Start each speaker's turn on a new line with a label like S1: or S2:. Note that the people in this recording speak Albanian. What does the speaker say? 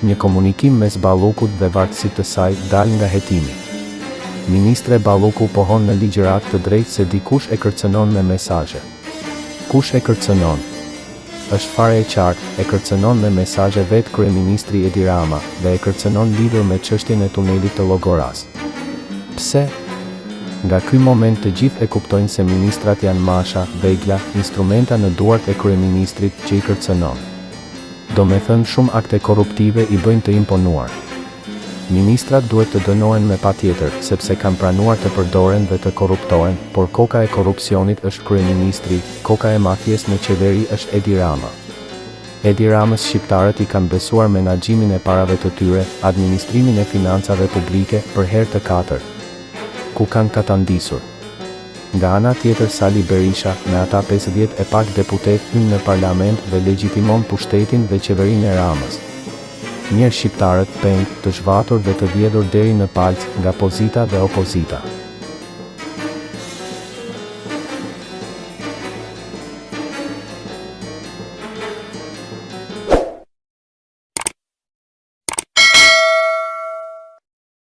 S1: Një komunikim mes Ballukut dhe vartësit të saj dal nga hetimi. Ministre Balluku pohon në ligjërat të drejtë se dikush e kërcënon me mesazhe. Kush e kërcënon? Është fare e qartë, e kërcënon me mesazhe vetë kryeministri Edi Rama dhe e kërcënon lidhur me çështjen e tunelit të Llogoras. Pse? Nga ky moment të gjithë e kuptojnë se ministrat janë masha, vegla, instrumenta në duart e kryeministrit që i kërcënon. Do me thënë shumë akte korruptive i bëjnë të imponuar. Ministrat duhet të dënohen me patjetër, sepse kanë pranuar të përdoren dhe të korruptohen, por koka e korrupsionit është kryeministri, koka e mafjes në qeveri është Edi Rama. Edi Ramës shqiptarët i kanë besuar menaxhimin e parave të tyre, administrimin e financave publike për herë të katërt. Ku kanë katandisur? Nga ana tjetër Sali Berisha, me ata 50 e pak deputet hyn në parlament dhe legjitimon pushtetin dhe qeverinë e Ramës. Mirë shqiptarët peng, të zhvatur dhe të vjedhur deri në palc nga pozita dhe opozita.